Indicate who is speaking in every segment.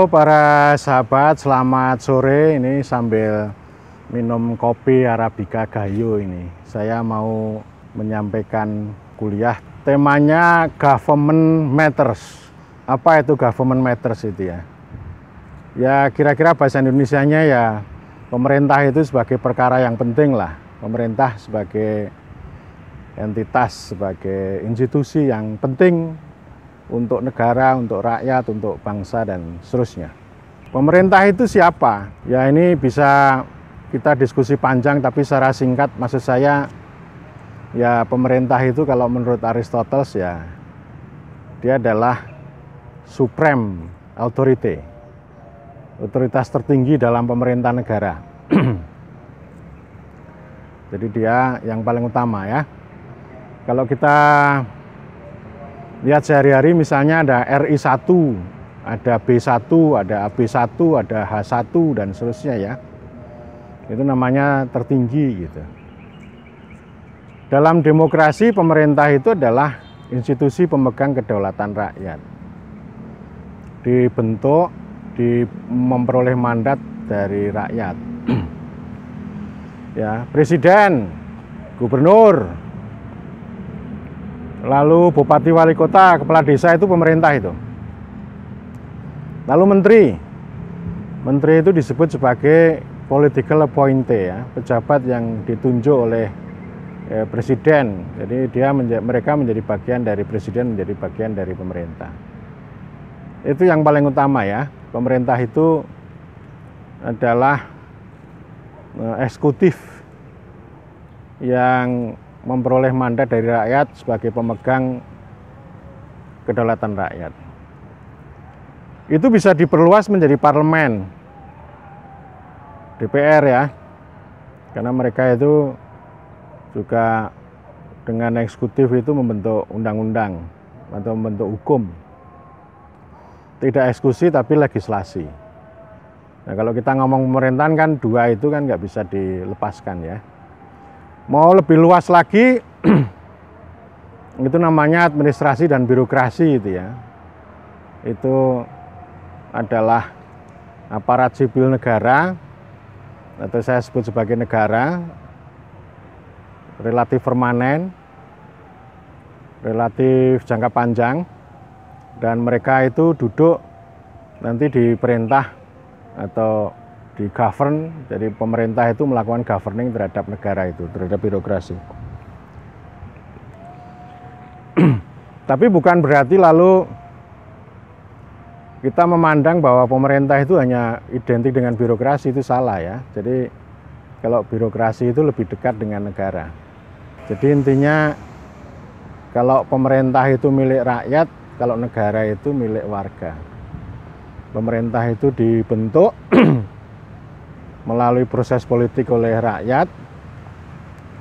Speaker 1: para sahabat, selamat sore. Ini sambil minum kopi Arabica Gayo ini. Saya mau menyampaikan kuliah. Temanya Government Matters. Apa itu Government Matters itu ya? Ya kira-kira bahasa Indonesianya ya pemerintah itu sebagai perkara yang penting lah. Pemerintah sebagai entitas, sebagai institusi yang penting untuk negara, untuk rakyat, untuk bangsa, dan seterusnya. Pemerintah itu siapa? Ya ini bisa kita diskusi panjang, tapi secara singkat maksud saya, ya pemerintah itu kalau menurut Aristoteles ya, dia adalah supreme authority, otoritas tertinggi dalam pemerintah negara. Jadi dia yang paling utama ya. Kalau kita lihat sehari-hari misalnya ada RI1, ada B1, ada AB1, ada H1 dan seterusnya ya. Itu namanya tertinggi gitu. Dalam demokrasi pemerintah itu adalah institusi pemegang kedaulatan rakyat. Dibentuk, memperoleh mandat dari rakyat. Ya, presiden, gubernur, lalu bupati, wali kota, kepala desa itu pemerintah itu. Lalu menteri itu disebut sebagai political appointee ya, pejabat yang ditunjuk oleh presiden. Jadi mereka menjadi bagian dari presiden, menjadi bagian dari pemerintah. Itu yang paling utama ya. Pemerintah itu adalah eksekutif yang memperoleh mandat dari rakyat sebagai pemegang kedaulatan rakyat. Itu bisa diperluas menjadi parlemen, DPR ya, karena mereka itu juga dengan eksekutif itu membentuk undang-undang atau membentuk hukum. Tidak eksekusi tapi legislasi. Nah kalau kita ngomong pemerintahan kan dua itu kan nggak bisa dilepaskan ya. Mau lebih luas lagi, itu namanya administrasi dan birokrasi itu ya. Itu adalah aparat sipil negara, atau saya sebut sebagai negara, relatif permanen, relatif jangka panjang, dan mereka itu duduk nanti diperintah atau di govern, jadi pemerintah itu melakukan governing terhadap negara itu, terhadap birokrasi. Tapi bukan berarti lalu kita memandang bahwa pemerintah itu hanya identik dengan birokrasi, itu salah ya. Jadi kalau birokrasi itu lebih dekat dengan negara. Jadi intinya kalau pemerintah itu milik rakyat, kalau negara itu milik warga. Pemerintah itu dibentuk melalui proses politik oleh rakyat,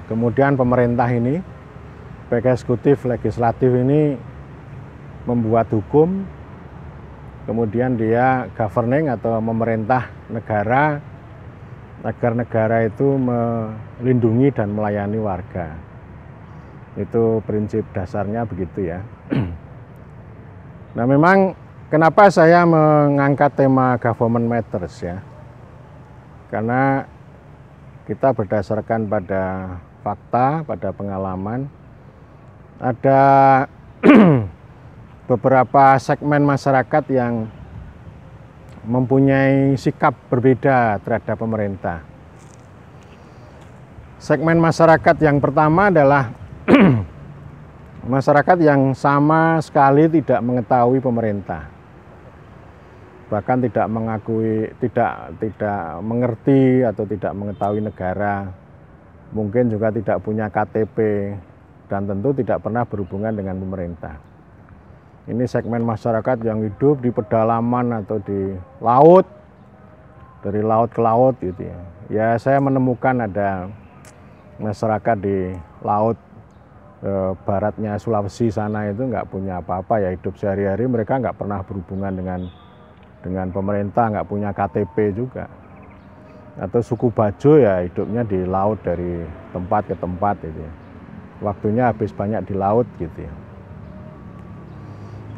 Speaker 1: kemudian pemerintah ini, baik eksekutif, legislatif ini membuat hukum, kemudian dia governing atau memerintah negara, agar negara itu melindungi dan melayani warga. Itu prinsip dasarnya begitu ya. Nah memang kenapa saya mengangkat tema Government Matters ya? Karena kita berdasarkan pada fakta, pada pengalaman, ada beberapa segmen masyarakat yang mempunyai sikap berbeda terhadap pemerintah. Segmen masyarakat yang pertama adalah masyarakat yang sama sekali tidak mengetahui pemerintah. Bahkan tidak mengakui, tidak mengerti atau tidak mengetahui negara, mungkin juga tidak punya KTP, dan tentu tidak pernah berhubungan dengan pemerintah. Ini segmen masyarakat yang hidup di pedalaman atau di laut, dari laut ke laut gitu ya. Ya saya menemukan ada masyarakat di laut baratnya Sulawesi sana itu nggak punya apa-apa ya, hidup sehari-hari mereka nggak pernah berhubungan dengan pemerintah, nggak punya KTP juga. Atau suku Bajo ya hidupnya di laut dari tempat ke tempat itu ya. Waktunya habis banyak di laut gitu ya.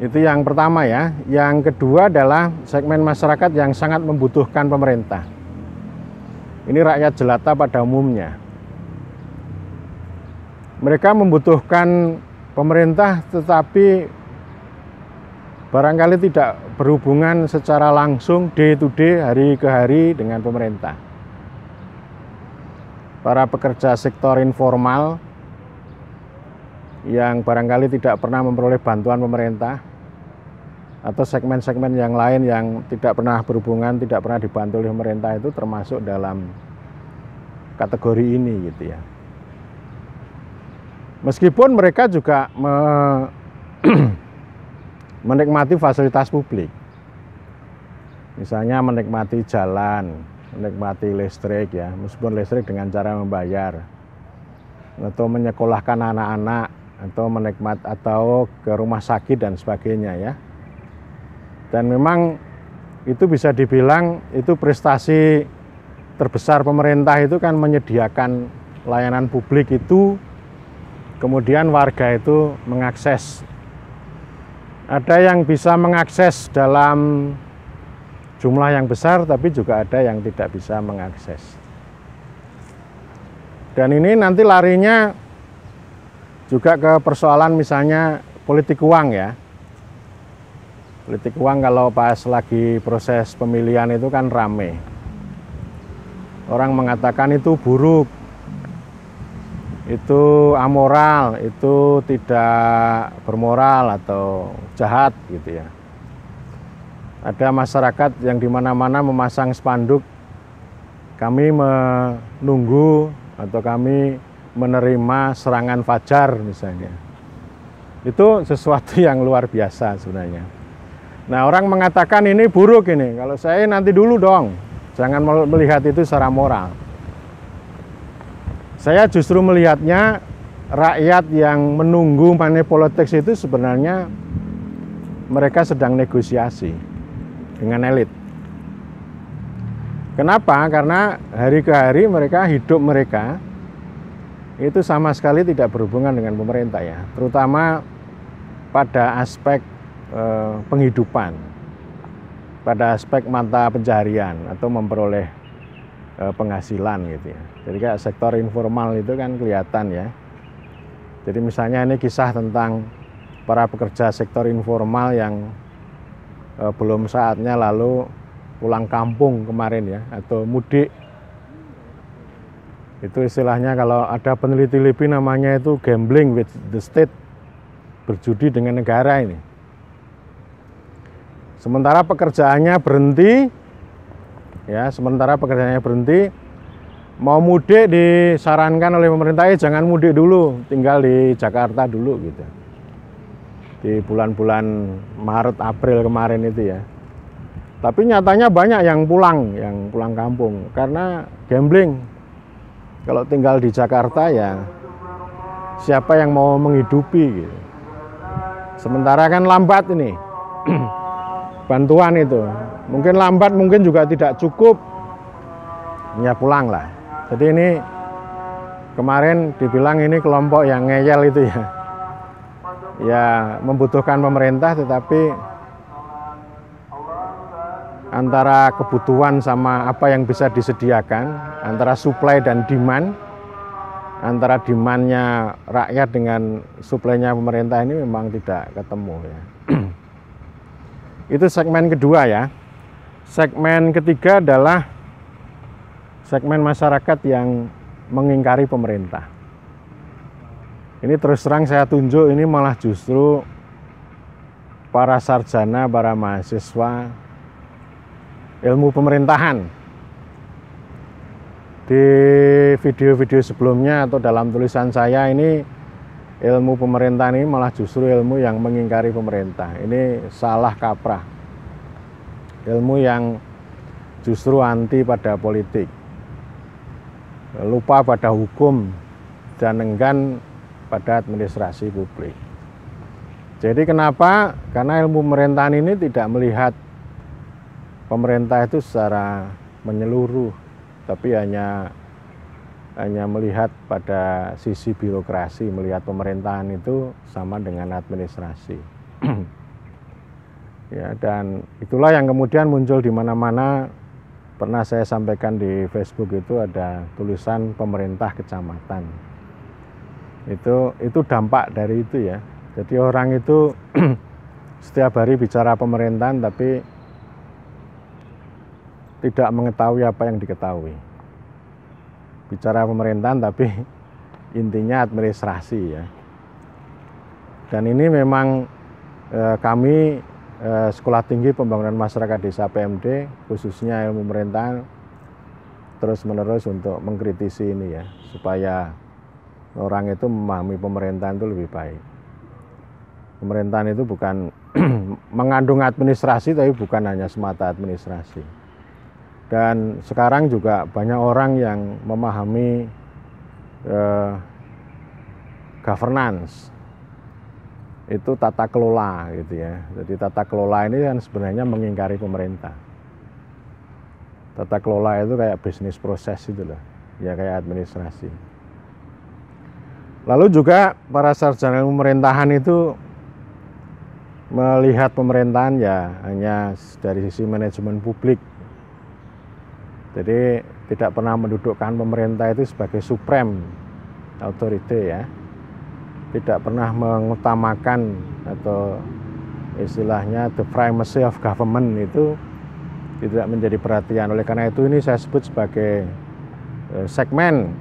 Speaker 1: Itu yang pertama ya. Yang kedua adalah segmen masyarakat yang sangat membutuhkan pemerintah. Ini rakyat jelata pada umumnya. Mereka membutuhkan pemerintah tetapi barangkali tidak berhubungan secara langsung day to day, hari ke hari dengan pemerintah. Para pekerja sektor informal yang barangkali tidak pernah memperoleh bantuan pemerintah, atau segmen-segmen yang lain yang tidak pernah berhubungan, tidak pernah dibantu oleh pemerintah, itu termasuk dalam kategori ini gitu ya. Meskipun mereka juga menikmati fasilitas publik, misalnya menikmati jalan, menikmati listrik ya, meskipun listrik dengan cara membayar, atau menyekolahkan anak-anak, atau ke rumah sakit dan sebagainya ya. Dan memang itu bisa dibilang itu prestasi terbesar pemerintah, itu kan menyediakan layanan publik itu, kemudian warga itu mengakses. Ada yang bisa mengakses dalam jumlah yang besar, tapi juga ada yang tidak bisa mengakses. Dan ini nanti larinya juga ke persoalan misalnya politik uang ya. Politik uang kalau pas lagi proses pemilihan itu kan rame. Orang mengatakan itu buruk, itu amoral, itu tidak bermoral atau jahat gitu ya. Ada masyarakat yang di mana-mana memasang spanduk, kami menunggu atau kami menerima serangan fajar misalnya. Itu sesuatu yang luar biasa sebenarnya. Nah, orang mengatakan ini buruk ini, kalau saya nanti dulu dong, jangan melihat itu secara moral. Saya justru melihatnya rakyat yang menunggu money politics itu sebenarnya mereka sedang negosiasi dengan elit. Kenapa? Karena hari ke hari hidup mereka itu sama sekali tidak berhubungan dengan pemerintah ya, terutama pada aspek penghidupan, pada aspek mata pencaharian atau memperoleh penghasilan gitu ya. Jadi kayak sektor informal itu kan kelihatan ya. Jadi misalnya ini kisah tentang para pekerja sektor informal yang belum saatnya lalu pulang kampung kemarin ya, atau mudik. Itu istilahnya kalau ada peneliti LIPI namanya itu gambling with the state, berjudi dengan negara ini. Sementara pekerjaannya berhenti, ya, mau mudik disarankan oleh pemerintah, jangan mudik dulu, tinggal di Jakarta dulu gitu. Di bulan-bulan Maret, April kemarin itu ya. Tapi nyatanya banyak yang pulang kampung karena gambling. Kalau tinggal di Jakarta ya siapa yang mau menghidupi gitu. Sementara kan lambat ini bantuan itu, mungkin lambat, mungkin juga tidak cukup, ya pulang lah. Jadi ini kemarin dibilang ini kelompok yang ngeyel itu ya, ya membutuhkan pemerintah, tetapi antara kebutuhan sama apa yang bisa disediakan, antara supply dan demand, antara demandnya rakyat dengan suplainya pemerintah ini memang tidak ketemu ya. Itu segmen kedua ya. Segmen ketiga adalah segmen masyarakat yang mengingkari pemerintah. Ini terus terang saya tunjuk, ini malah justru para sarjana, para mahasiswa ilmu pemerintahan. Di video-video sebelumnya atau dalam tulisan saya ini, ilmu pemerintahan ini malah justru ilmu yang mengingkari pemerintah. Ini salah kaprah. Ilmu yang justru anti pada politik. Lupa pada hukum dan enggan pada administrasi publik. Jadi kenapa? Karena ilmu pemerintahan ini tidak melihat pemerintah itu secara menyeluruh, tapi hanya melihat pada sisi birokrasi, melihat pemerintahan itu sama dengan administrasi. Ya, dan itulah yang kemudian muncul di mana-mana. Pernah saya sampaikan di Facebook itu ada tulisan pemerintah kecamatan. Itu dampak dari itu ya. Jadi orang itu setiap hari bicara pemerintahan tapi tidak mengetahui apa yang diketahui. Bicara pemerintahan tapi intinya administrasi ya. Dan ini memang kami Sekolah Tinggi Pembangunan Masyarakat Desa PMD, khususnya ilmu pemerintahan, terus-menerus untuk mengkritisi ini ya, supaya orang itu memahami pemerintahan itu lebih baik. Pemerintahan itu bukan mengandung administrasi, tapi bukan hanya semata administrasi. Dan sekarang juga banyak orang yang memahami governance, itu tata kelola gitu ya. Jadi tata kelola ini kan sebenarnya mengingkari pemerintah. Tata kelola itu kayak bisnis proses itu loh, ya kayak administrasi. Lalu juga para sarjana pemerintahan itu melihat pemerintahan ya hanya dari sisi manajemen publik. Jadi tidak pernah mendudukkan pemerintah itu sebagai supreme authority ya. Tidak pernah mengutamakan atau istilahnya the primacy of government itu tidak menjadi perhatian. Oleh karena itu ini saya sebut sebagai segmen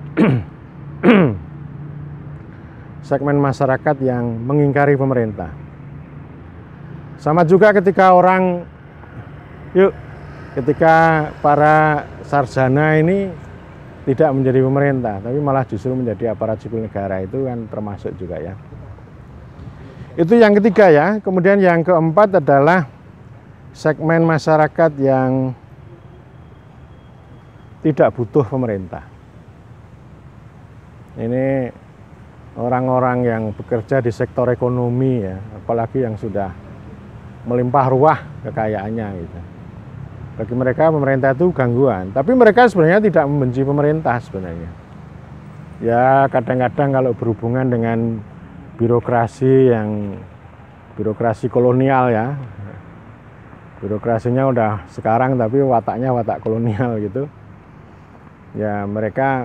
Speaker 1: segmen masyarakat yang mengingkari pemerintah. Sama juga ketika ketika para sarjana ini tidak menjadi pemerintah, tapi malah justru menjadi aparat sipil negara, itu kan termasuk juga ya. Itu yang ketiga ya. Kemudian yang keempat adalah segmen masyarakat yang tidak butuh pemerintah. Ini orang-orang yang bekerja di sektor ekonomi ya, apalagi yang sudah melimpah ruah kekayaannya gitu. Bagi mereka pemerintah itu gangguan, tapi mereka sebenarnya tidak membenci pemerintah sebenarnya. Ya kadang-kadang kalau berhubungan dengan birokrasi kolonial ya, birokrasinya udah sekarang tapi wataknya watak kolonial gitu. Ya mereka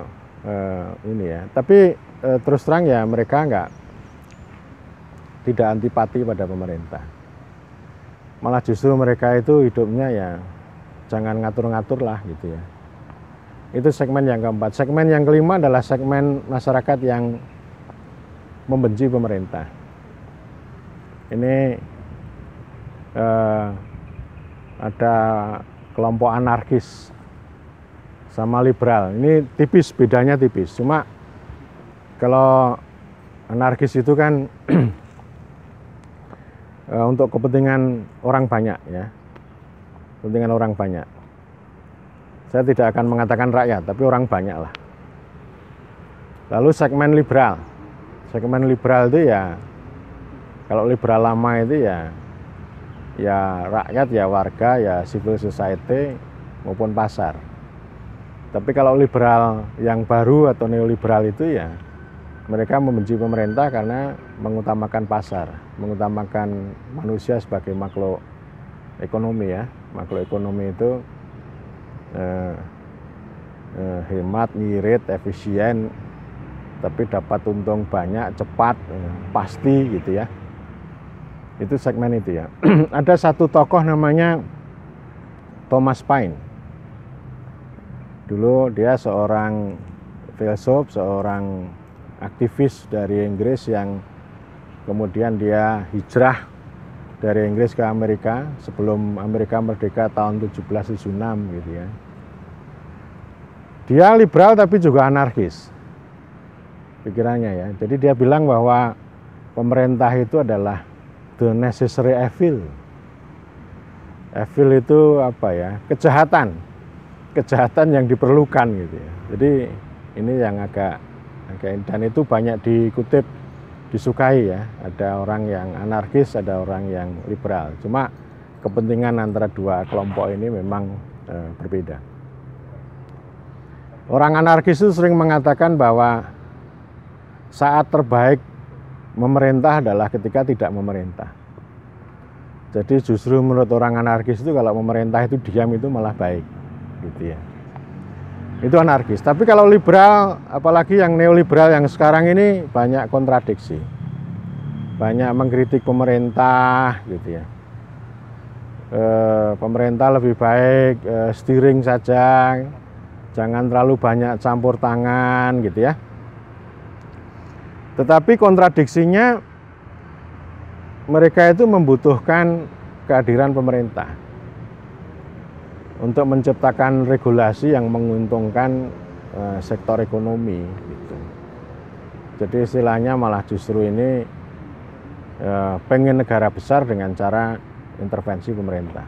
Speaker 1: ini ya, tapi terus terang ya mereka tidak antipati pada pemerintah. Malah justru mereka itu hidupnya ya jangan ngatur-ngatur lah gitu ya. Itu segmen yang keempat. Segmen yang kelima adalah segmen masyarakat yang membenci pemerintah. Ini ada kelompok anarkis sama liberal. Ini tipis, bedanya tipis. Cuma kalau anarkis itu kan untuk kepentingan orang banyak ya. Kepentingan orang banyak. Saya tidak akan mengatakan rakyat, tapi orang banyak lah. Lalu segmen liberal. Segmen liberal itu ya, kalau liberal lama itu ya rakyat, ya warga, ya civil society maupun pasar. Tapi kalau liberal yang baru atau neoliberal itu ya, mereka membenci pemerintah karena mengutamakan pasar, mengutamakan manusia sebagai makhluk ekonomi ya. Makhluk ekonomi itu hemat, ngirit, efisien, tapi dapat untung banyak, cepat, pasti gitu ya. Itu segmen itu ya. Ada satu tokoh namanya Thomas Paine. Dulu dia seorang filsuf, seorang aktivis dari Inggris yang kemudian dia hijrah dari Inggris ke Amerika sebelum Amerika merdeka tahun 1776 gitu ya. Dia liberal tapi juga anarkis pikirannya ya. Jadi dia bilang bahwa pemerintah itu adalah the necessary evil. Evil itu apa ya? Kejahatan yang diperlukan gitu ya. Jadi ini yang agak dan itu banyak dikutip, disukai ya. Ada orang yang anarkis, ada orang yang liberal. Cuma kepentingan antara dua kelompok ini memang berbeda. Orang anarkis itu sering mengatakan bahwa saat terbaik memerintah adalah ketika tidak memerintah. Jadi justru menurut orang anarkis itu kalau pemerintah itu diam itu malah baik, gitu ya. Itu anarkis. Tapi kalau liberal, apalagi yang neoliberal yang sekarang ini banyak kontradiksi, banyak mengkritik pemerintah, gitu ya. Pemerintah lebih baik steering saja, jangan terlalu banyak campur tangan, gitu ya. Tetapi kontradiksinya, mereka itu membutuhkan kehadiran pemerintah untuk menciptakan regulasi yang menguntungkan sektor ekonomi, gitu. Jadi istilahnya malah justru ini pengen negara besar dengan cara intervensi pemerintah.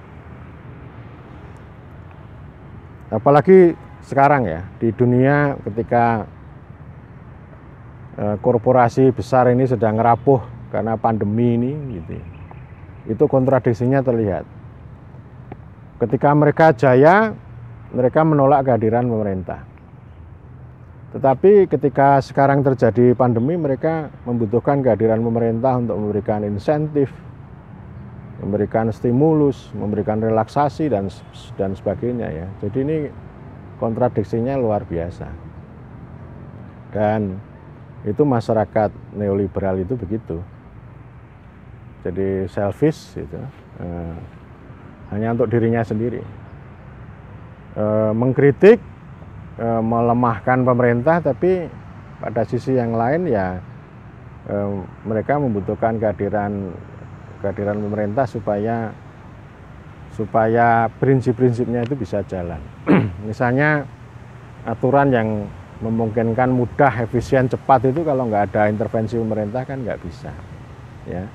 Speaker 1: Apalagi sekarang ya, di dunia ketika korporasi besar ini sedang rapuh karena pandemi ini, gitu. Itu kontradiksinya terlihat. Ketika mereka jaya, mereka menolak kehadiran pemerintah. Tetapi ketika sekarang terjadi pandemi, mereka membutuhkan kehadiran pemerintah untuk memberikan insentif, memberikan stimulus, memberikan relaksasi dan sebagainya ya. Jadi ini kontradiksinya luar biasa. Dan itu masyarakat neoliberal itu begitu. Jadi selfish gitu, hanya untuk dirinya sendiri. Mengkritik, melemahkan pemerintah, tapi pada sisi yang lain ya mereka membutuhkan kehadiran pemerintah supaya prinsip-prinsipnya itu bisa jalan. Misalnya aturan yang memungkinkan mudah, efisien, cepat itu kalau nggak ada intervensi pemerintah kan nggak bisa, ya.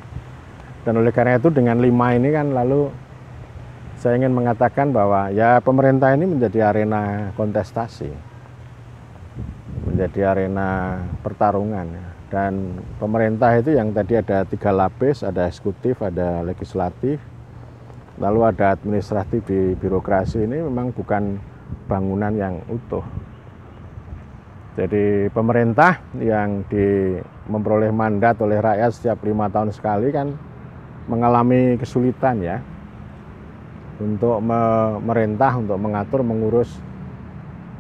Speaker 1: Dan oleh karena itu dengan 5 ini kan lalu saya ingin mengatakan bahwa ya pemerintah ini menjadi arena kontestasi, menjadi arena pertarungan. Dan pemerintah itu yang tadi ada 3 lapis, ada eksekutif, ada legislatif, lalu ada administratif di birokrasi, ini memang bukan bangunan yang utuh. Jadi pemerintah yang memperoleh mandat oleh rakyat setiap 5 tahun sekali kan mengalami kesulitan ya untuk memerintah, untuk mengatur, mengurus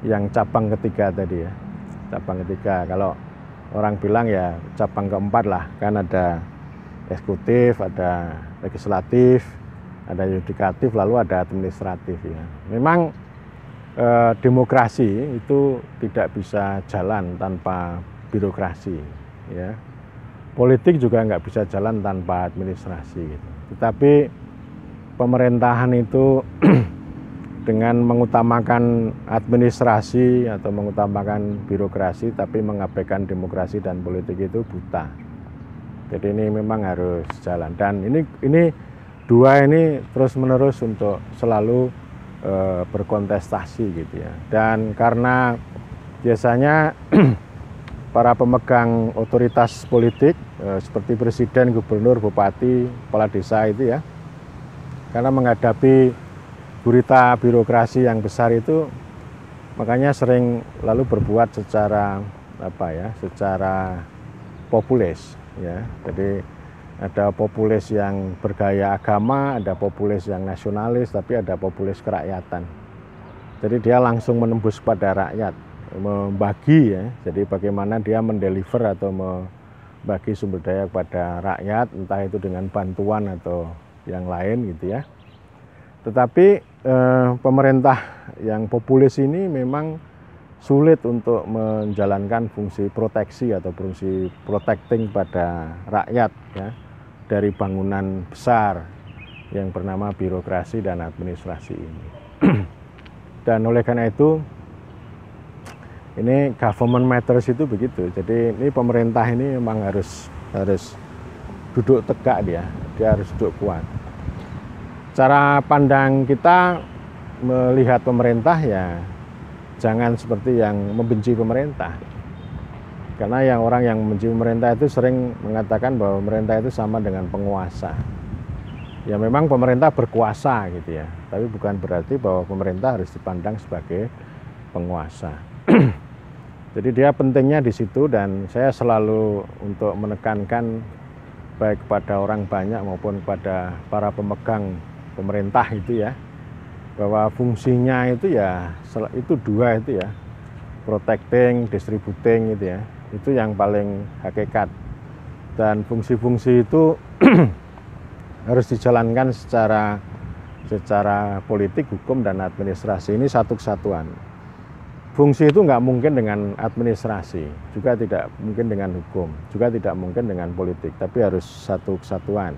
Speaker 1: yang cabang ketiga tadi ya. Cabang ketiga, kalau orang bilang ya cabang keempat lah, kan ada eksekutif, ada legislatif, ada yudikatif, lalu ada administratif ya. Memang demokrasi itu tidak bisa jalan tanpa birokrasi ya. Politik juga nggak bisa jalan tanpa administrasi gitu. Tetapi pemerintahan itu dengan mengutamakan administrasi atau mengutamakan birokrasi tapi mengabaikan demokrasi dan politik itu buta. Jadi ini memang harus jalan, dan ini dua ini terus-menerus untuk selalu berkontestasi gitu ya. Dan karena biasanya para pemegang otoritas politik seperti presiden, gubernur, bupati, kepala desa itu ya, karena menghadapi gurita birokrasi yang besar itu, makanya sering lalu berbuat secara secara populis ya. Jadi ada populis yang bergaya agama, ada populis yang nasionalis, tapi ada populis kerakyatan. Jadi dia langsung menembus pada rakyat, membagi ya. Jadi bagaimana dia mendeliver atau membagi sumber daya kepada rakyat, entah itu dengan bantuan atau yang lain gitu ya. Tetapi pemerintah yang populis ini memang sulit untuk menjalankan fungsi proteksi atau fungsi protecting pada rakyat ya, dari bangunan besar yang bernama birokrasi dan administrasi ini. Dan oleh karena itu ini government matters itu begitu. Jadi ini pemerintah ini memang harus duduk tegak, dia harus duduk kuat. Cara pandang kita melihat pemerintah ya jangan seperti yang membenci pemerintah. Karena orang yang membenci pemerintah itu sering mengatakan bahwa pemerintah itu sama dengan penguasa. Ya memang pemerintah berkuasa gitu ya, tapi bukan berarti bahwa pemerintah harus dipandang sebagai penguasa. Jadi dia pentingnya di situ, dan saya selalu untuk menekankan baik kepada orang banyak maupun kepada para pemegang pemerintah itu ya, bahwa fungsinya itu ya itu dua itu ya, protecting, distributing itu ya, itu yang paling hakikat. Dan fungsi-fungsi itu harus dijalankan secara politik, hukum, dan administrasi. Ini satu kesatuan. Fungsi itu nggak mungkin dengan administrasi, juga tidak mungkin dengan hukum, juga tidak mungkin dengan politik, tapi harus satu kesatuan.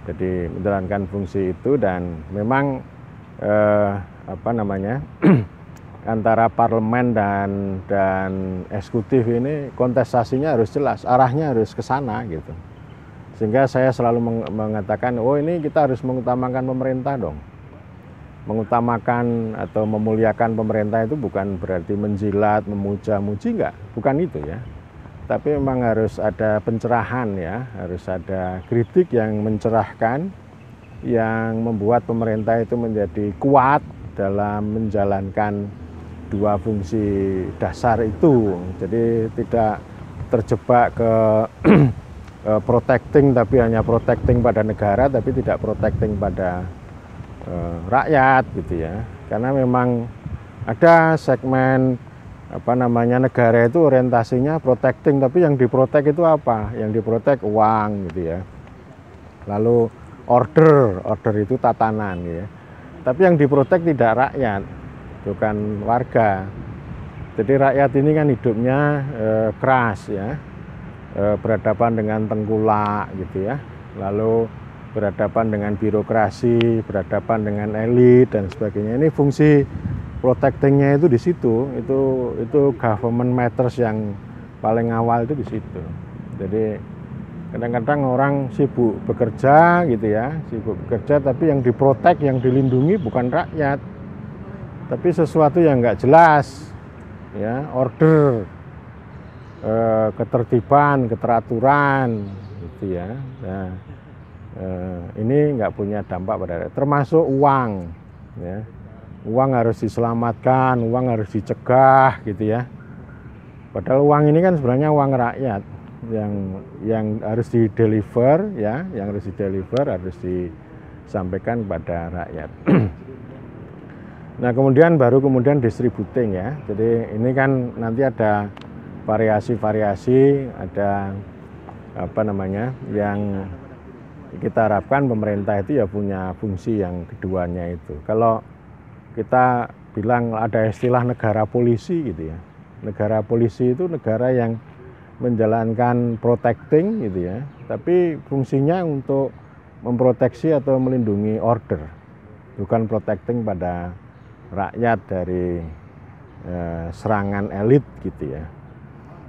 Speaker 1: Jadi menjalankan fungsi itu, dan memang antara parlemen dan eksekutif ini kontestasinya harus jelas, arahnya harus ke sana gitu. Sehingga saya selalu mengatakan, oh ini kita harus mengutamakan pemerintah dong. Mengutamakan atau memuliakan pemerintah itu bukan berarti menjilat, memuja-muji, enggak, bukan itu ya. Tapi memang harus ada pencerahan ya, harus ada kritik yang mencerahkan, yang membuat pemerintah itu menjadi kuat dalam menjalankan dua fungsi dasar itu. Jadi tidak terjebak ke protecting, tapi hanya protecting pada negara, tapi tidak protecting pada rakyat gitu ya. Karena memang ada segmen negara itu orientasinya protecting, tapi yang diprotek itu apa? Yang diprotek uang gitu ya. Lalu order itu tatanan gitu ya. Tapi yang diprotek tidak rakyat, bukan warga. Jadi rakyat ini kan hidupnya keras ya, berhadapan dengan tengkulak gitu ya. Lalu berhadapan dengan birokrasi, berhadapan dengan elit dan sebagainya. Ini fungsi protectingnya itu di situ. Itu government matters yang paling awal itu di situ. Jadi kadang-kadang orang sibuk bekerja gitu ya, tapi yang diprotek, yang dilindungi bukan rakyat, tapi sesuatu yang nggak jelas ya, order, ketertiban, keteraturan gitu ya. Nah, ini nggak punya dampak pada rakyat, termasuk uang ya. Uang harus diselamatkan, uang harus dicegah gitu ya. Padahal uang ini kan sebenarnya uang rakyat yang harus dideliver ya, harus disampaikan kepada rakyat. Nah, kemudian distributing ya. Jadi ini kan nanti ada variasi-variasi, ada yang kita harapkan pemerintah itu ya punya fungsi yang keduanya itu. Kalau kita bilang ada istilah negara polisi gitu ya. Negara polisi itu negara yang menjalankan protecting gitu ya, tapi fungsinya untuk memproteksi atau melindungi order, bukan protecting pada rakyat dari serangan elit gitu ya.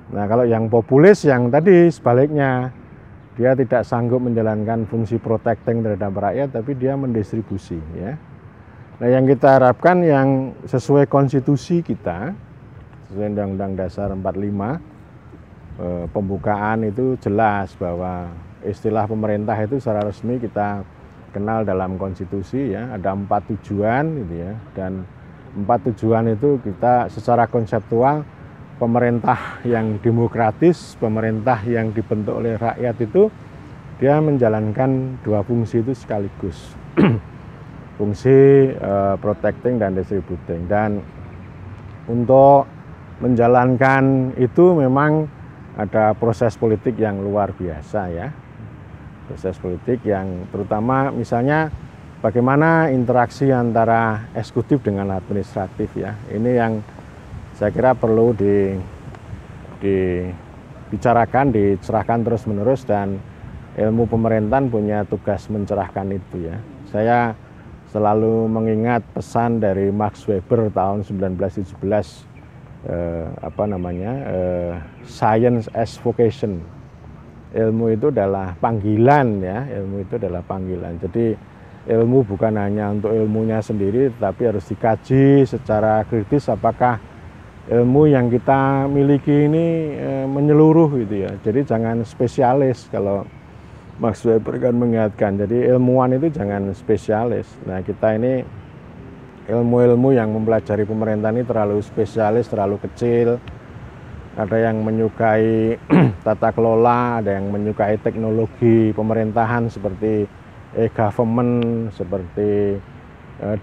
Speaker 1: Nah, kalau yang populis yang tadi sebaliknya, dia tidak sanggup menjalankan fungsi protecting terhadap rakyat, tapi dia mendistribusi ya. Nah, yang kita harapkan yang sesuai konstitusi kita, sesuai Undang-Undang Dasar 45, pembukaan itu jelas bahwa istilah pemerintah itu secara resmi kita kenal dalam konstitusi ya, ada 4 tujuan gitu ya, dan 4 tujuan itu kita secara konseptual pemerintah yang demokratis, pemerintah yang dibentuk oleh rakyat itu dia menjalankan dua fungsi itu sekaligus. Fungsi protecting dan distributing. Dan untuk menjalankan itu memang ada proses politik yang luar biasa ya. Proses politik yang terutama misalnya bagaimana interaksi antara eksekutif dengan administratif ya. Ini yang saya kira perlu dibicarakan, dicerahkan terus-menerus, dan ilmu pemerintahan punya tugas mencerahkan itu ya. Saya selalu mengingat pesan dari Max Weber tahun 1917, science as vocation. Ilmu itu adalah panggilan ya, ilmu itu adalah panggilan. Jadi ilmu bukan hanya untuk ilmunya sendiri, tapi harus dikaji secara kritis apakah ilmu yang kita miliki ini menyeluruh gitu ya. Jadi jangan spesialis, kalau Max Weber kan mengingatkan. Jadi ilmuwan itu jangan spesialis. Nah, kita ini ilmu-ilmu yang mempelajari pemerintahan ini terlalu spesialis, terlalu kecil, ada yang menyukai tata kelola, ada yang menyukai teknologi pemerintahan seperti e-government, seperti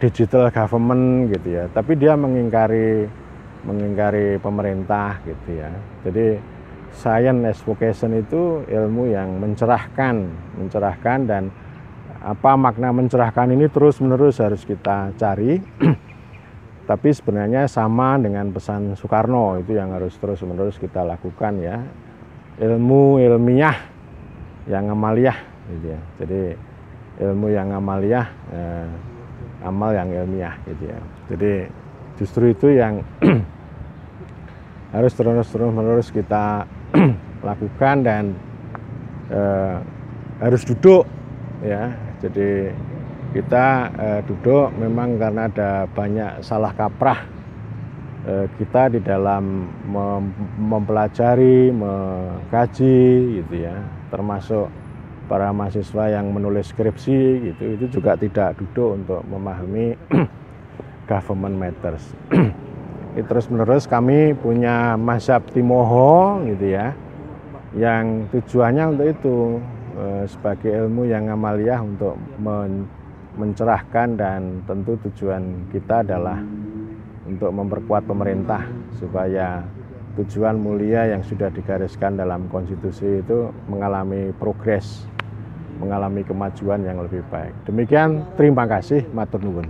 Speaker 1: digital government gitu ya. Tapi dia mengingkari pemerintah gitu ya. Jadi science as vocation itu ilmu yang mencerahkan dan apa makna mencerahkan ini terus-menerus harus kita cari. Tapi sebenarnya sama dengan pesan Soekarno, itu yang harus terus-menerus kita lakukan ya. Ilmu ilmiah yang amaliyah gitu ya. Jadi ilmu yang amaliyah, amal yang ilmiah gitu ya. Jadi justru itu yang harus terus-menerus kita lakukan dan harus duduk ya. Jadi kita duduk memang karena ada banyak salah kaprah kita di dalam mempelajari, mengkaji gitu ya, termasuk para mahasiswa yang menulis skripsi gitu, itu juga tidak duduk untuk memahami government matters. Terus menerus kami punya mazhab Timoho gitu ya, yang tujuannya untuk itu sebagai ilmu yang amaliyah untuk mencerahkan, dan tentu tujuan kita adalah untuk memperkuat pemerintah supaya tujuan mulia yang sudah digariskan dalam konstitusi itu mengalami progres, mengalami kemajuan yang lebih baik. Demikian, terima kasih, matur nuwun.